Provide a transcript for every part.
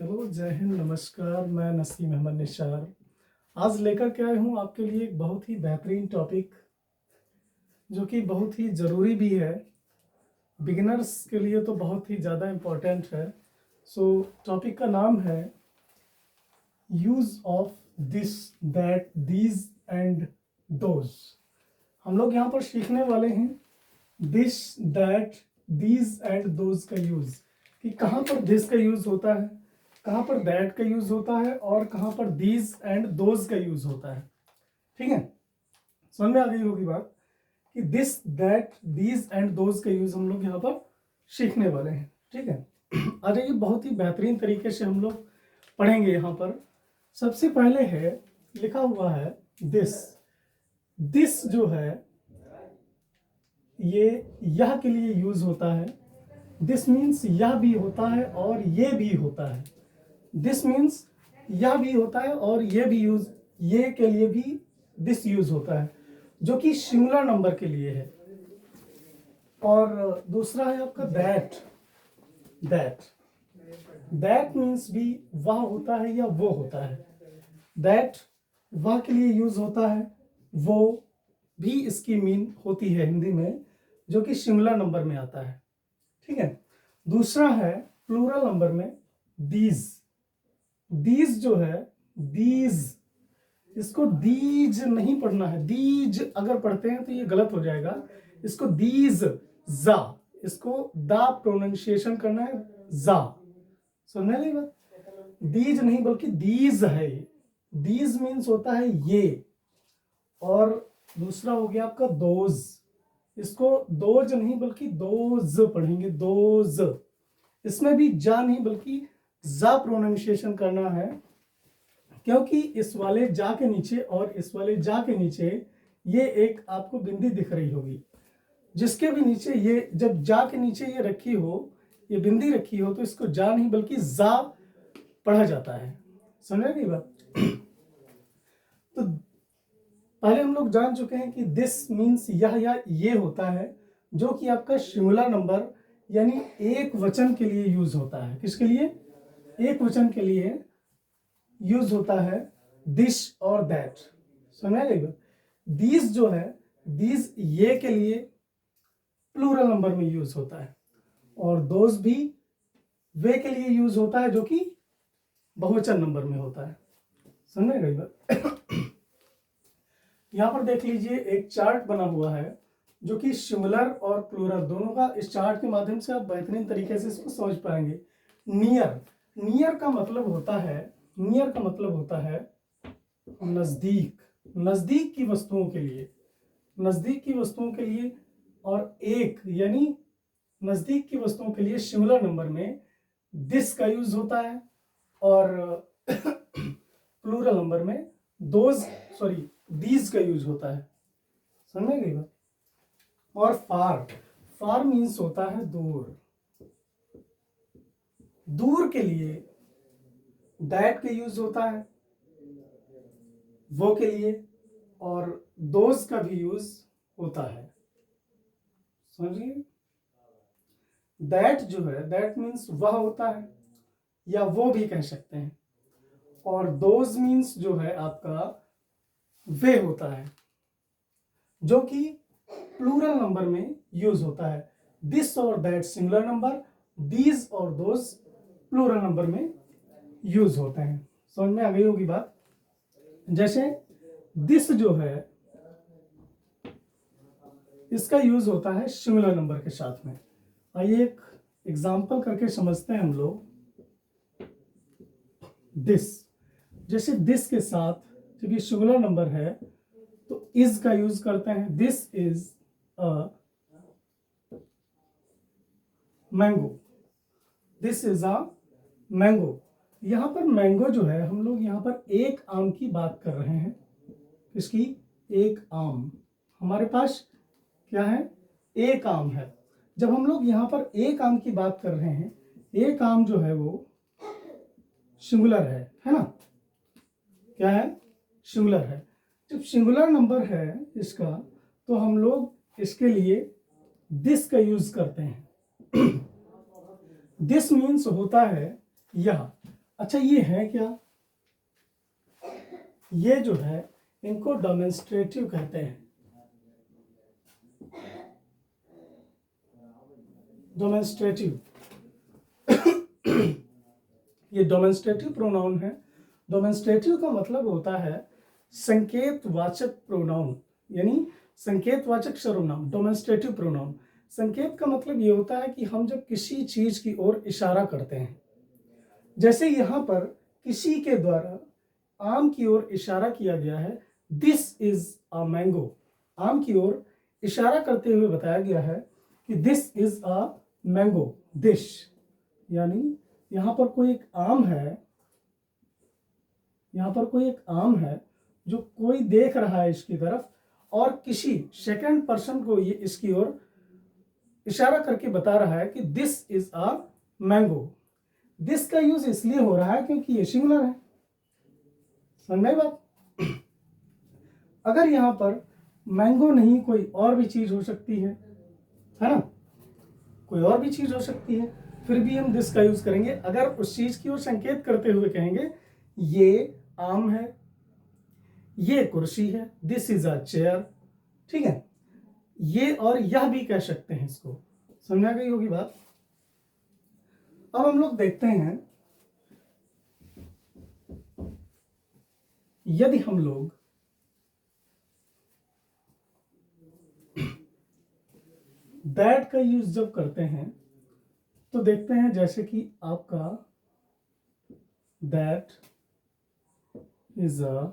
Hello, जय हिंद, नमस्कार। मैं नसीम अहमद निशार आज लेकर के आया हूँ आपके लिए एक बहुत ही बेहतरीन टॉपिक जो कि बहुत ही ज़रूरी भी है। बिगिनर्स के लिए तो बहुत ही ज़्यादा इम्पोर्टेंट है। टॉपिक का नाम है use of this, that, these and those. हम लोग यहाँ पर सीखने वाले हैं this, that, these and those का यूज़, कि कहाँ पर दिस का यूज़ होता है, कहाँ पर दैट का यूज़ होता है और कहाँ पर दीज एंड दोज का यूज़ होता है। ठीक है, समझ में आ गई होगी बात कि this, that, these and those का यूज़ हम लोग यहाँ पर सीखने वाले हैं। ठीक है, अरे ये बहुत ही बेहतरीन तरीके से हम लोग पढ़ेंगे। यहाँ पर सबसे पहले है लिखा हुआ है दिस। दिस जो है ये यह के लिए यूज़ होता है। दिस मीन्स यह भी होता है और ये भी होता है। दिस मीन्स यह भी होता है और ये भी यूज, ये के लिए भी दिस यूज होता है, जो कि सिंगुलर नंबर के लिए है। और दूसरा है आपका दैट। दैट दैट मीन्स भी वह होता है या वो होता है। दैट वह के लिए यूज होता है, वो भी इसकी मीन होती है हिंदी में, जो कि सिंगुलर नंबर में आता है। ठीक है, दूसरा है प्लूरल नंबर में दीज। दीज जो है, दीज, इसको दीज नहीं पढ़ना है। दीज अगर पढ़ते हैं तो ये गलत हो जाएगा। इसको दीज, जा, इसको दा प्रोनाउंसिएशन करना है, जा। समझने लगी बात? दीज नहीं बल्कि दीज है। दीज मीन्स होता है ये। और दूसरा हो गया आपका दोज। इसको दोज नहीं बल्कि दोज पढ़ेंगे, दोज। इसमें भी जा नहीं बल्कि जा प्रोनाउंसिएशन करना है, क्योंकि इस वाले जा के नीचे और इस वाले जा के नीचे ये एक आपको बिंदी दिख रही होगी, जिसके भी नीचे ये, जब जा के नीचे ये रखी हो, ये बिंदी रखी हो, तो इसको जा नहीं बल्कि जा पढ़ा जाता है। समझ गई बात? तो पहले हम लोग जान चुके हैं कि दिस मीन्स यह या ये होता है, जो कि आपका सिंगुलर नंबर यानी एक वचन के लिए यूज होता है। किसके लिए? एक वचन के लिए यूज होता है दिस और दैट। समझ गई बात? दीज जो है, दीज ये के लिए प्लूरल नंबर में यूज होता है, और दोज भी वे के लिए यूज होता है, जो कि बहुवचन नंबर में होता है। समझ गई बात? यहां पर देख लीजिए एक चार्ट बना हुआ है, जो कि सिंगुलर और प्लूरल दोनों का, इस चार्ट के माध्यम से आप बेहतरीन तरीके से इसको समझ पाएंगे। नियर, नियर का मतलब होता है, नियर का मतलब होता है नजदीक, नजदीक की वस्तुओं के लिए, नजदीक की वस्तुओं के लिए। और एक यानी नजदीक की वस्तुओं के लिए सिंगुलर नंबर में दिस का यूज होता है, और प्लूरल नंबर में दोज, सॉरी, दीज का यूज होता है। समझ गई बात? और फार, फार मीन्स होता है दूर। दूर के लिए दैट का यूज होता है वो के लिए, और दोज का भी यूज होता है। समझिए, दैट जो है, दैट मीन्स वह होता है या वो भी कह सकते हैं, और दोज मीन्स जो है आपका वे होता है, जो कि प्लूरल नंबर में यूज होता है। दिस और दैट सिंगुलर नंबर, दीज और दोज प्लूरल नंबर में यूज होते हैं। समझ में आ गई होगी बात? जैसे दिस जो है, इसका यूज होता है सिंगुलर नंबर के साथ में। आइए एक एग्जाम्पल करके समझते हैं हम लोग। दिस, जैसे दिस के साथ जब ये सिंगुलर नंबर है तो इज का यूज करते हैं। This is a mango, this is a mango. यहां पर मैंगो जो है, हम लोग यहां पर एक आम की बात कर रहे हैं। इसकी एक आम, हमारे पास क्या है? एक आम है। जब हम लोग यहाँ पर एक आम की बात कर रहे हैं, एक आम जो है वो सिंगुलर है ना? क्या है? सिंगुलर है। जब सिंगुलर नंबर है इसका, तो हम लोग इसके लिए दिस का यूज करते हैं। दिस मीन्स होता है यह। अच्छा, ये है क्या? ये जो है इनको डेमोन्स्ट्रेटिव कहते हैं। डेमोन्स्ट्रेटिव ये डेमोन्स्ट्रेटिव प्रोनाउन है। डेमोन्स्ट्रेटिव का मतलब होता है संकेतवाचक प्रोनाउन, यानी संकेतवाचक सर्वनाम। डेमोन्स्ट्रेटिव प्रोनाउन, संकेत का मतलब ये होता है कि हम जब किसी चीज की ओर इशारा करते हैं, जैसे यहां पर किसी के द्वारा आम की ओर इशारा किया गया है, दिस इज अ मैंगो। आम की ओर इशारा करते हुए बताया गया है कि this is a mango. This यानी यहां पर कोई एक आम है, यहां पर कोई एक आम है जो कोई देख रहा है इसकी तरफ, और किसी सेकंड पर्सन को ये इसकी ओर इशारा करके बता रहा है कि this is a mango. This का यूज इसलिए हो रहा है क्योंकि ये सिंगुलर है। समझ में बात? अगर यहां पर मैंगो नहीं कोई और भी चीज हो सकती है ना, कोई और भी चीज हो सकती है, फिर भी हम दिस का यूज करेंगे। अगर उस चीज की ओर संकेत करते हुए कहेंगे ये आम है, ये कुर्सी है, दिस इज अ चेयर, ठीक है। ये और यह भी कह सकते हैं, इसको समझ आ गई होगी बात। अब हम लोग देखते हैं, यदि हम लोग दैट का यूज जब करते हैं तो देखते हैं जैसे कि आपका that is a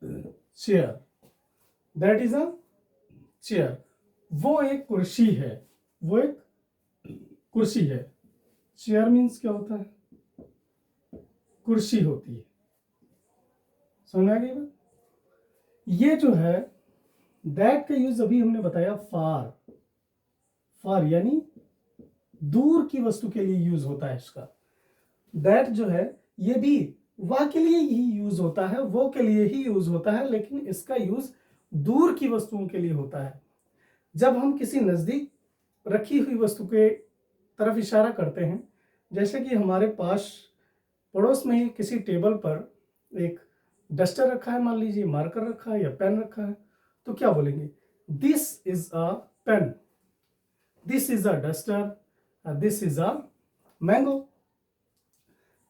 chair, that is a chair, वो एक कुर्सी है, वो एक कुर्सी है। चेयर मीन्स क्या होता है? कुर्सी होती है। समझ में आ गई बात? ये जो है दैट का यूज अभी हमने बताया फार, फार यानी दूर की वस्तु के लिए यूज होता है इसका। दैट जो है ये भी वह के लिए ही यूज होता है, वो के लिए ही यूज होता है, लेकिन इसका यूज दूर की वस्तुओं के लिए होता है। जब हम किसी नजदीक रखी हुई वस्तु के तरफ इशारा करते हैं, जैसे कि हमारे पास पड़ोस में ही किसी टेबल पर एक डस्टर रखा है, मान लीजिए मार्कर रखा है या पेन रखा है, तो क्या बोलेंगे? This is a pen, this is a duster, this is a mango.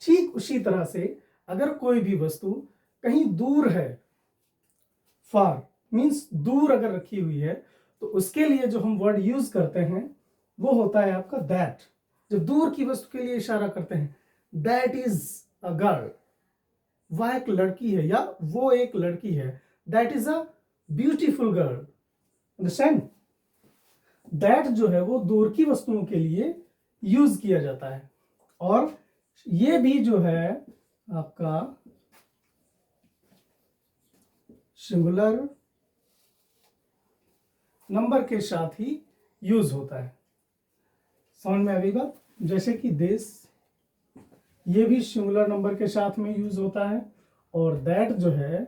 ठीक उसी तरह से अगर कोई भी वस्तु कहीं दूर है, फार मीन्स दूर अगर रखी हुई है, तो उसके लिए जो हम वर्ड यूज करते हैं वो होता है आपका दैट। जो दूर की वस्तु के लिए इशारा करते हैं, दैट इज अ गर्ल, वह एक लड़की है या वो एक लड़की है, that is a beautiful girl. Understand? That जो है वो दूर की वस्तुओं के लिए यूज किया जाता है, और ये भी जो है आपका सिंगुलर नंबर के साथ ही यूज होता है। समझ में आ गई बात? जैसे कि दिस, ये भी सिंगुलर नंबर के साथ में यूज होता है, और दैट जो है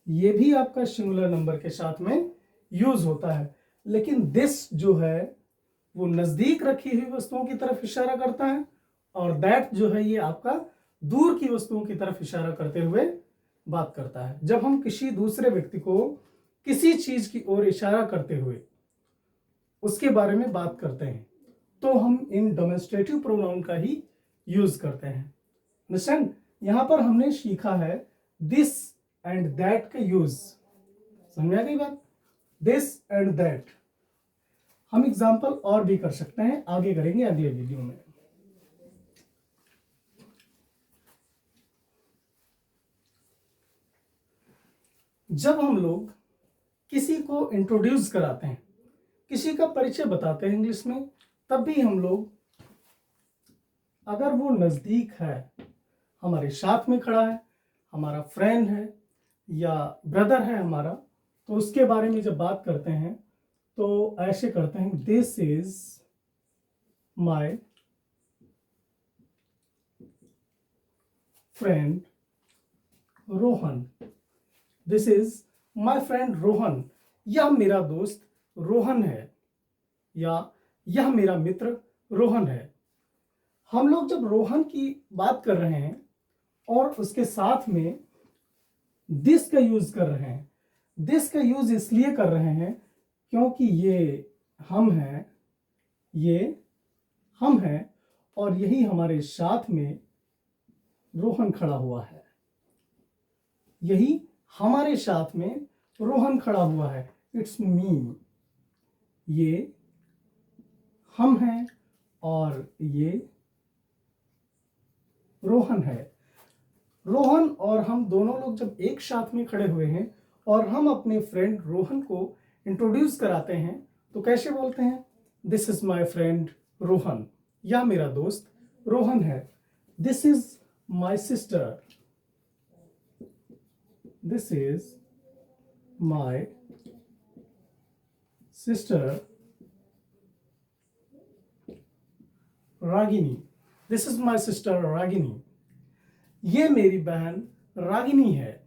ये भी आपका सिंगुलर नंबर के साथ में यूज होता है। लेकिन दिस जो है वो नजदीक रखी हुई वस्तुओं की तरफ इशारा करता है, और दैट जो है ये आपका दूर की वस्तुओं की तरफ इशारा करते हुए बात करता है। जब हम किसी दूसरे व्यक्ति को किसी चीज की ओर इशारा करते हुए उसके बारे में बात करते हैं, तो हम इन डेमोन्स्ट्रेटिव प्रोनाउन का ही यूज करते हैं। अंडरस्टैंड? यहां पर हमने सीखा है दिस एंड दैट का यूज। समझ में आ गई बात? दिस एंड दैट हम एग्जाम्पल और भी कर सकते हैं, आगे करेंगे अगले वीडियो में। जब हम लोग किसी को इंट्रोड्यूस कराते हैं, किसी का परिचय बताते हैं इंग्लिश में, तब भी हम लोग, अगर वो नजदीक है, हमारे साथ में खड़ा है, हमारा फ्रेंड है या ब्रदर है हमारा, तो उसके बारे में जब बात करते हैं तो ऐसे करते हैं, this is my friend Rohan, this is my friend Rohan, यह मेरा दोस्त रोहन है, या यह मेरा मित्र रोहन है। हम लोग जब रोहन की बात कर रहे हैं और उसके साथ में दिस का यूज कर रहे हैं, दिस का यूज इसलिए कर रहे हैं क्योंकि ये हम हैं, ये हम हैं और यही हमारे साथ में रोहन खड़ा हुआ है, यही हमारे साथ में रोहन खड़ा हुआ है। इट्स मी, ये हम हैं और ये रोहन है। रोहन और हम दोनों लोग जब एक साथ में खड़े हुए हैं और हम अपने फ्रेंड रोहन को इंट्रोड्यूस कराते हैं तो कैसे बोलते हैं? This is my friend Rohan, या मेरा दोस्त रोहन है। This is my sister, this is my sister Ragini, this is my sister Ragini, ये मेरी बहन रागिनी है।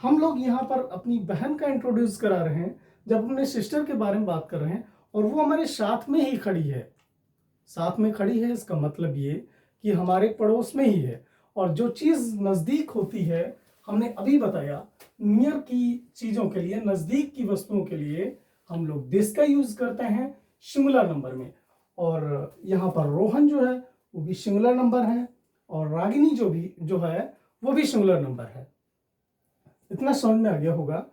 हम लोग यहाँ पर अपनी बहन का इंट्रोड्यूस करा रहे हैं जब अपने सिस्टर के बारे में बात कर रहे हैं और वो हमारे साथ में ही खड़ी है। साथ में खड़ी है इसका मतलब ये कि हमारे पड़ोस में ही है। और जो चीज़ नज़दीक होती है, हमने अभी बताया, नियर की चीज़ों के लिए, नज़दीक की वस्तुओं के लिए हम लोग दिस का यूज़ करते हैं सिंगुलर नंबर में। और यहाँ पर रोहन जो है वो भी सिंगुलर नंबर है और रागिनी जो है वो भी सिंगुलर नंबर है। इतना समझ में आ गया होगा।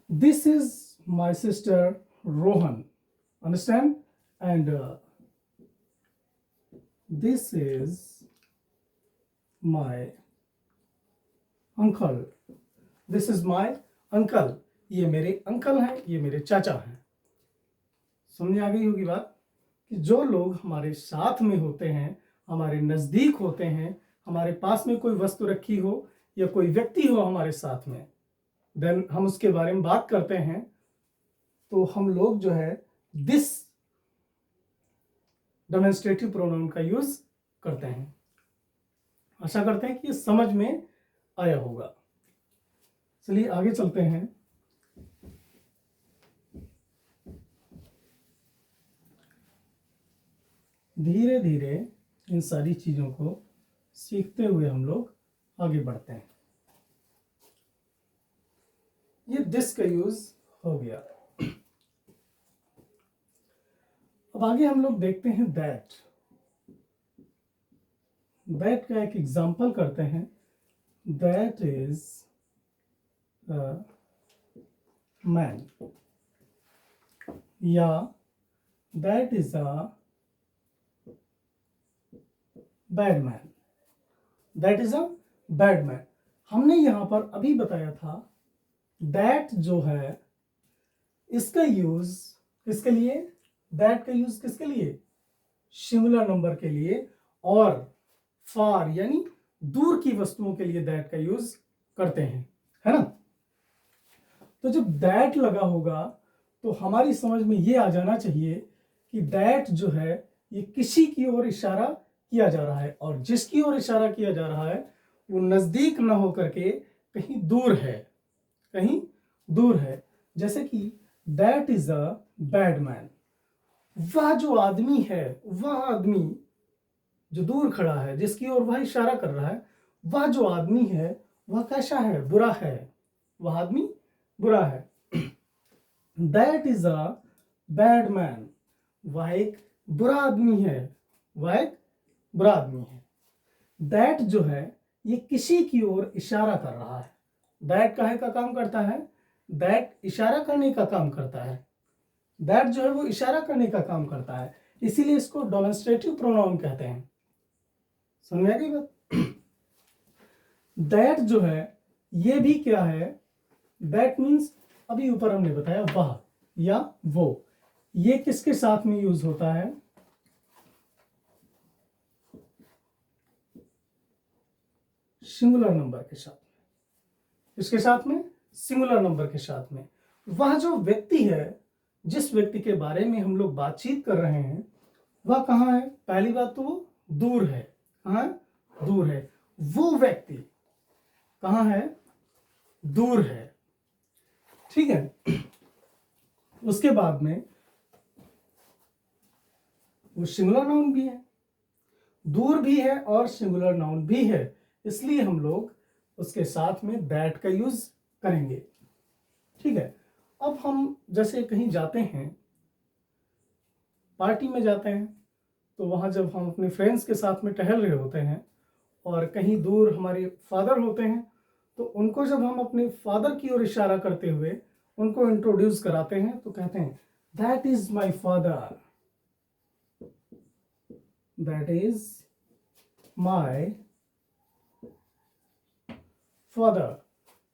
This is my sister Rohan, understand? And this is my uncle, this is my uncle, ये मेरे अंकल हैं, ये मेरे चाचा हैं। समझ में आ गई होगी बात कि जो लोग हमारे साथ में होते हैं, हमारे नज़दीक होते हैं, हमारे पास में कोई वस्तु रखी हो या कोई व्यक्ति हो हमारे साथ में, देन हम उसके बारे में बात करते हैं तो हम लोग जो है दिस डेमोन्स्ट्रेटिव प्रोनाउन का यूज करते हैं। आशा करते हैं कि समझ में आया होगा। चलिए आगे चलते हैं। धीरे धीरे इन सारी चीज़ों को सीखते हुए हम लोग आगे बढ़ते हैं। ये दिस का यूज हो गया। अब आगे हम लोग देखते हैं दैट। दैट का एक एग्जाम्पल करते हैं। दैट इज अ मैन, या that is a bad man, that is a bad man. हमने यहां पर अभी बताया था दैट जो है इसका यूज किसके लिए? दैट का यूज किसके लिए? सिंगुलर नंबर के लिए और फार यानी दूर की वस्तुओं के लिए दैट का यूज करते हैं, है ना? तो जब दैट लगा होगा तो हमारी समझ में ये आ जाना चाहिए कि दैट जो है ये किसी की ओर इशारा किया जा रहा है और जिसकी ओर इशारा किया जा रहा है वो नजदीक न होकर के कहीं दूर है, कहीं दूर है। जैसे कि that is a bad man, वह जो आदमी है, वह आदमी जो दूर खड़ा है, जिसकी ओर वह इशारा कर रहा है, वह जो आदमी है वह कैसा है? बुरा है, वह आदमी बुरा है। That is a bad man, वह एक बुरा आदमी है, वह एक बुरा आदमी है। दैट जो है ये किसी की ओर इशारा कर रहा है। दैट काहे का काम करता है? दैट इशारा करने का काम करता है। दैट जो है वो इशारा करने का काम करता है, इसीलिए इसको डेमोन्स्ट्रेटिव प्रोनाउन कहते हैं। समझ में आ गई बात? दैट जो है ये भी क्या है? दैट मीन्स अभी ऊपर हमने बताया वह या वो, ये किसके साथ में यूज होता है? सिंगुलर नंबर के साथ में। इसके साथ में सिंगुलर नंबर के साथ में। वह जो व्यक्ति है, जिस व्यक्ति के बारे में हम लोग बातचीत कर रहे हैं, वह कहाँ है? पहली बात तो वो दूर है। कहाँ है? दूर है। वो व्यक्ति कहाँ है? दूर है। ठीक है। उसके बाद में वो सिंगुलर नाउन भी है। दूर भी है और सिंगुलर नाउन भी है, इसलिए हम लोग उसके साथ में दैट का यूज करेंगे। ठीक है, अब हम जैसे कहीं जाते हैं, पार्टी में जाते हैं, तो वहाँ जब हम अपने फ्रेंड्स के साथ में टहल रहे होते हैं और कहीं दूर हमारे फादर होते हैं, तो उनको जब हम अपने फादर की ओर इशारा करते हुए उनको इंट्रोड्यूस कराते हैं तो कहते हैं that is my father, that is my father,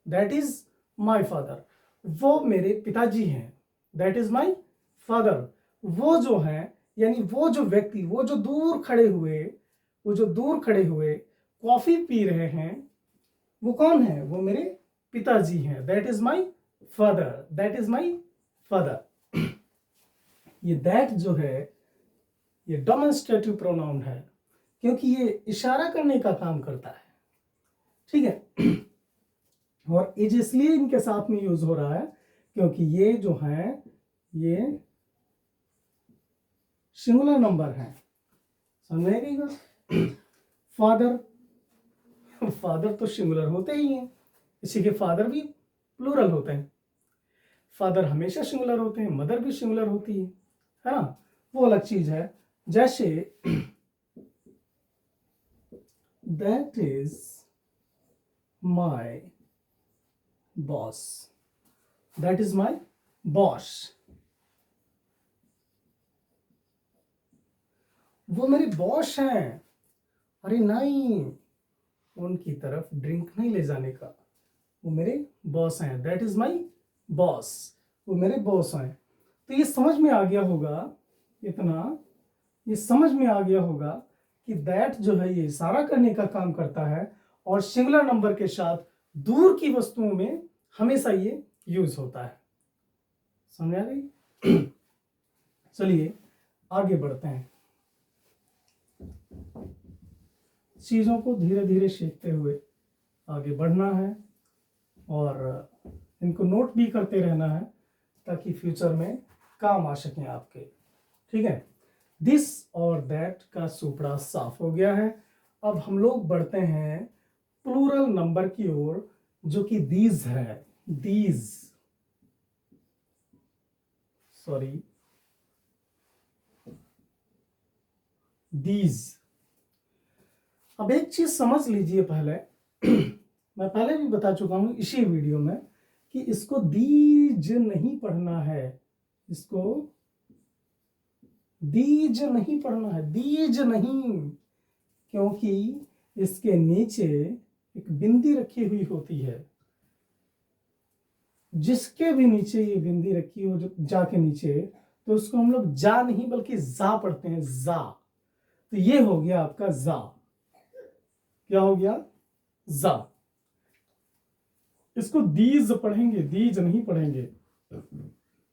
that is my father, वो मेरे पिताजी हैं। दैट इज माई फादर, वो जो हैं, यानी वो जो व्यक्ति, वो जो दूर खड़े हुए, वो जो दूर खड़े हुए कॉफी पी रहे हैं, वो कौन है? वो मेरे पिताजी हैं। That is my father, that is my father. ये दैट जो है ये डेमोन्स्ट्रेटिव प्रोनाउन है, क्योंकि ये इशारा करने का काम करता है। ठीक है, और ये इसलिए इनके साथ में यूज हो रहा है क्योंकि ये जो है ये सिंगुलर नंबर है। समझ में गई बात? फादर, फादर तो सिंगुलर होते ही हैं, इसी के फादर भी प्लूरल होते हैं। फादर हमेशा सिंगुलर होते हैं, मदर भी सिंगुलर होती है ना, वो अलग चीज है। जैसे that is my boss, that is my boss, वो मेरे बॉस हैं। अरे नहीं, उनकी तरफ ड्रिंक नहीं ले जाने का, वो मेरे बॉस हैं। दैट इज माई बॉस, वो मेरे बॉस हैं। तो ये समझ में आ गया होगा, इतना ये समझ में आ गया होगा कि दैट जो है ये इशारा करने का काम करता है और सिंगुलर नंबर के साथ दूर की वस्तुओं में हमेशा ये यूज होता है। समझ आ गई? चलिए आगे बढ़ते हैं, चीजों को धीरे धीरे सीखते हुए आगे बढ़ना है और इनको नोट भी करते रहना है ताकि फ्यूचर में काम आ सकें आपके। ठीक है, दिस और दैट का सुपड़ा साफ हो गया है। अब हम लोग बढ़ते हैं प्लूरल नंबर की ओर, जो कि दीज है। These, sorry, these. अब एक चीज समझ लीजिए पहले, मैं पहले भी बता चुका हूं इसी वीडियो में कि इसको दीज नहीं पढ़ना है, इसको दीज नहीं पढ़ना है, दीज नहीं, क्योंकि इसके नीचे एक बिंदी रखी हुई होती है। जिसके भी नीचे ये बिंदी रखी हो, जो जा के नीचे, तो उसको हम लोग जा नहीं बल्कि जा पढ़ते हैं, जा। तो ये हो गया आपका जा। क्या हो गया? जा। इसको दीज पढ़ेंगे, दीज नहीं पढ़ेंगे,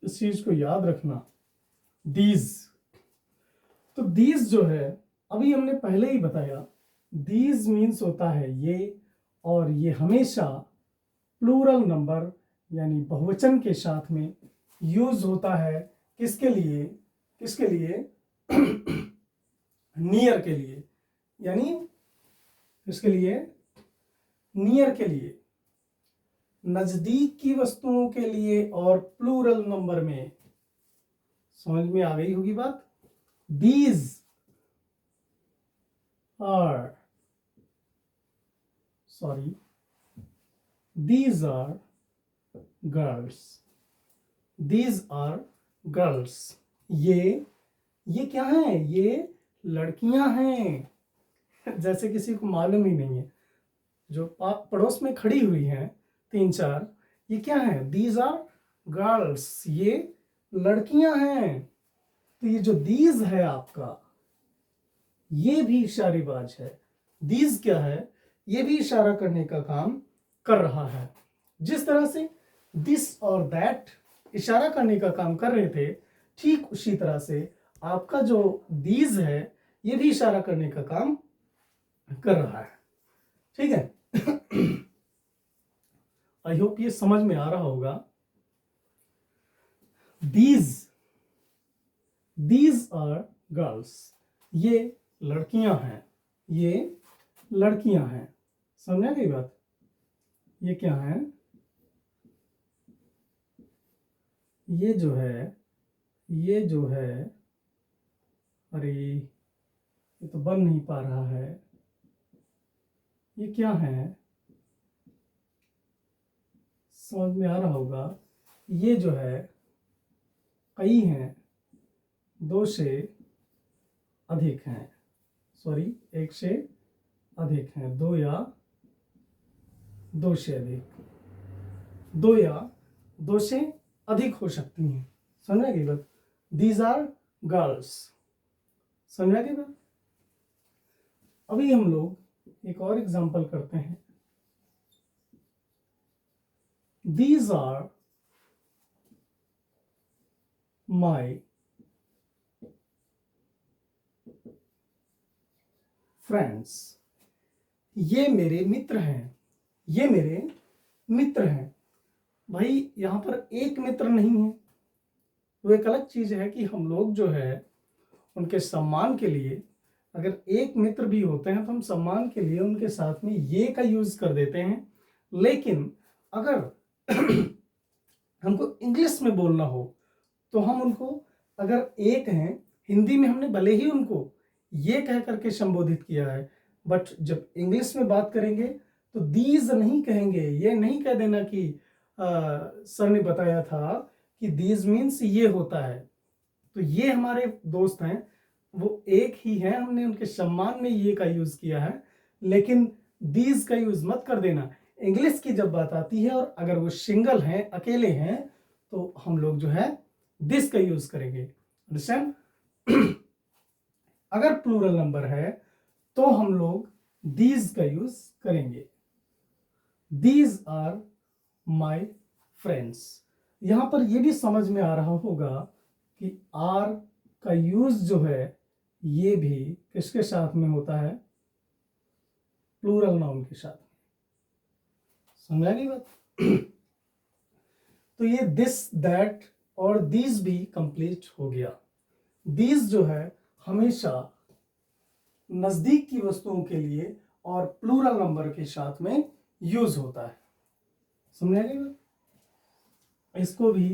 इस चीज को याद रखना। दीज, तो दीज जो है अभी हमने पहले ही बताया, दीज मीन्स होता है ये, और ये हमेशा प्लूरल नंबर यानी बहुवचन के साथ में यूज होता है। किसके लिए? किसके लिए? नियर के लिए, यानी किसके लिए? नियर के लिए, नजदीक की वस्तुओं के लिए, और प्लूरल नंबर में। समझ में आ गई होगी बात? These are, sorry, these are girls, these are girls. ये क्या है? ये लड़कियां हैं। जैसे किसी को मालूम ही नहीं है, जो पड़ोस में खड़ी हुई हैं 3-4, ये क्या है? दीज आर गर्ल्स, ये लड़कियां हैं। तो ये जो दीज है आपका, ये भी इशारेबाज है। दीज क्या है? ये भी इशारा करने का काम कर रहा है। जिस तरह से दिस और दैट इशारा करने का काम कर रहे थे, ठीक उसी तरह से आपका जो दीज है ये भी इशारा करने का काम कर रहा है। ठीक है, आई होप ये समझ में आ रहा होगा। दीज आर गर्ल्स, ये लड़कियां हैं। ये लड़कियां हैं। समझा गई बात? ये क्या है? ये जो है, अरे ये तो बन नहीं पा रहा है। ये क्या है? समझ में आ रहा होगा। ये जो है कई हैं, दो से अधिक हैं, सॉरी एक से अधिक हैं, दो या दो से अधिक, दो या दो से अधिक हो सकती हैं। समझा गई बात? These are girls. समझा गई बात? अभी हम लोग एक और एग्जांपल करते हैं। These are my friends. ये मेरे मित्र हैं, ये मेरे मित्र हैं। भाई यहाँ पर एक मित्र नहीं है, वो एक अलग चीज है कि हम लोग जो है उनके सम्मान के लिए, अगर एक मित्र भी होते हैं तो हम सम्मान के लिए उनके साथ में ये का यूज कर देते हैं। लेकिन अगर हमको इंग्लिश में बोलना हो तो हम उनको, अगर एक हैं, हिंदी में हमने भले ही उनको ये कह करके संबोधित किया है, बट जब इंग्लिश में बात करेंगे तो दीज नहीं कहेंगे। ये नहीं कह देना कि सर ने बताया था कि दीज मीन्स ये होता है। तो ये हमारे दोस्त हैं, वो एक ही हैं, हमने उनके सम्मान में ये का यूज किया है, लेकिन दीज का यूज मत कर देना। इंग्लिश की जब बात आती है और अगर वो सिंगल हैं, अकेले हैं, तो हम लोग जो है दिस का यूज करेंगे। अंडरस्टैंड? अगर प्लूरल नंबर है तो हम लोग दीज का यूज करेंगे। These are my friends. यहां पर यह भी समझ में आ रहा होगा कि आर का यूज जो है ये भी किसके साथ में होता है? प्लूरल नाउन के साथ। समझा गई बात? तो ये दिस, दैट और दीज भी कंप्लीट हो गया। दीज जो है हमेशा नजदीक की वस्तुओं के लिए और प्लूरल नंबर के साथ में यूज होता है। समझा गई बात? इसको भी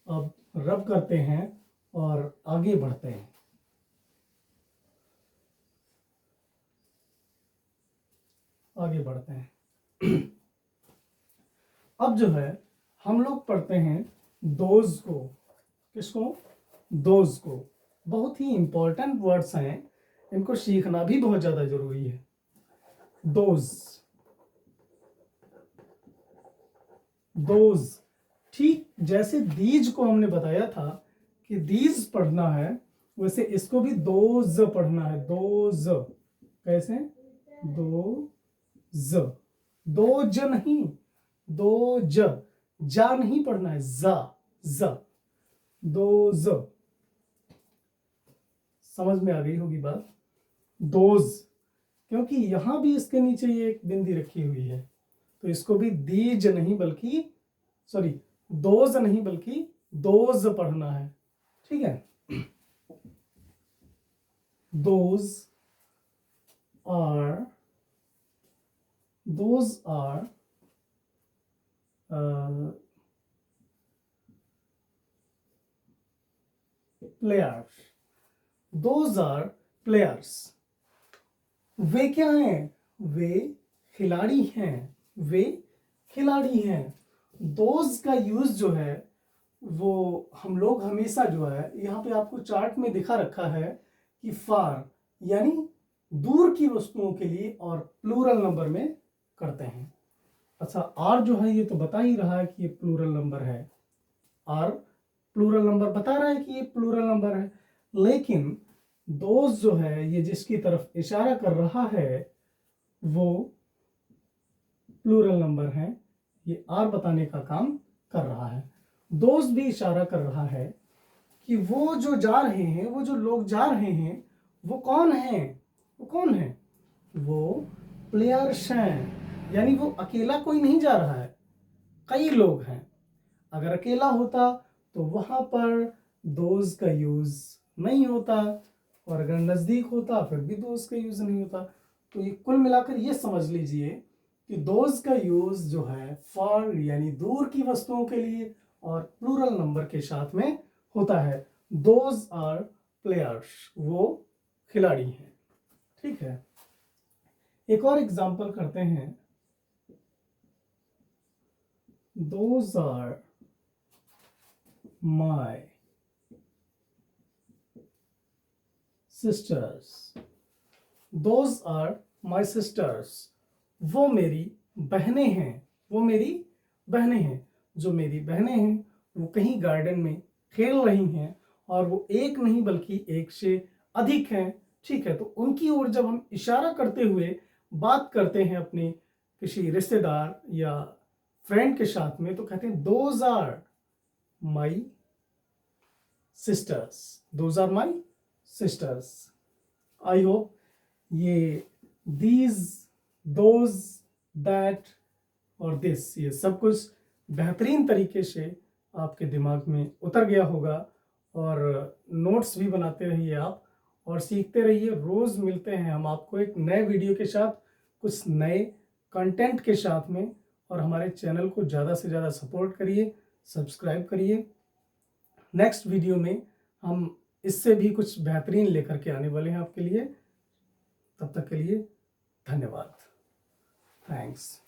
अब रब करते हैं और आगे बढ़ते हैं। आगे बढ़ते हैं। अब जो है हम लोग पढ़ते हैं दोज को। किसको? दोज को। बहुत ही इंपॉर्टेंट वर्ड्स हैं, इनको सीखना भी बहुत ज्यादा जरूरी है। दोज, दोज, ठीक जैसे दीज को हमने बताया था कि दीज पढ़ना है, वैसे इसको भी दोज पढ़ना है। दोज। कैसे? दोज। दोज नहीं, दोज। जा नहीं पढ़ना है, जा, ज। दोज। समझ में आ गई होगी बात? दोज, क्योंकि यहां भी इसके नीचे ये एक बिंदी रखी हुई है, तो इसको भी दीज नहीं बल्कि, सॉरी, दोज नहीं बल्कि दोज पढ़ना है। ठीक है? Those are players. Those are players. वे क्या हैं? वे खिलाड़ी हैं। वे खिलाड़ी हैं। दोज का यूज जो है वो हम लोग हमेशा जो है, यहाँ पे आपको चार्ट में दिखा रखा है कि फार यानी दूर की वस्तुओं के लिए और प्लूरल नंबर में करते हैं। अच्छा, आर जो है ये तो बता ही रहा है कि ये प्लूरल नंबर है। आर प्लूरल नंबर बता रहा है कि ये प्लूरल नंबर है, लेकिन दोज जो है ये जिसकी तरफ इशारा कर रहा है वो प्लूरल नंबर है। ये आर बताने का काम कर रहा है। दोस्त भी इशारा कर रहा है कि वो जो जा रहे हैं, वो जो लोग जा रहे हैं, वो कौन है? वो कौन है? वो प्लेयर्स हैं। यानी वो अकेला कोई नहीं जा रहा है, कई लोग हैं। अगर अकेला होता तो वहां पर दोज का यूज नहीं होता, और अगर नज़दीक होता फिर भी दोज का यूज़ नहीं होता। तो ये कुल मिलाकर ये समझ लीजिए कि दोज का यूज़ जो है फॉर यानी दूर की वस्तुओं के लिए और प्लूरल नंबर के साथ में होता है। दोज आर प्लेयर्स, वो खिलाड़ी हैं। ठीक है, एक और एग्जाम्पल करते हैं। Those are my sisters, those are my sisters, वो मेरी बहनें हैं, वो मेरी बहनें हैं। जो मेरी बहनें हैं वो कहीं गार्डन में खेल रही हैं और वो एक नहीं बल्कि एक से अधिक हैं। ठीक है, तो उनकी ओर जब हम इशारा करते हुए बात करते हैं अपने किसी रिश्तेदार या फ्रेंड के साथ में, तो कहते हैं those are my sisters, those are my sisters. I hope ये दीज, दोज, दैट और दिस, ये सब कुछ बेहतरीन तरीके से आपके दिमाग में उतर गया होगा। और नोट्स भी बनाते रहिए आप और सीखते रहिए। रोज़ मिलते हैं हम आपको एक नए वीडियो के साथ, कुछ नए कंटेंट के साथ में। और हमारे चैनल को ज़्यादा से ज़्यादा सपोर्ट करिए, सब्सक्राइब करिए। नेक्स्ट वीडियो में हम इससे भी कुछ बेहतरीन लेकर के आने वाले हैं आपके लिए। तब तक के लिए धन्यवाद। थैंक्स।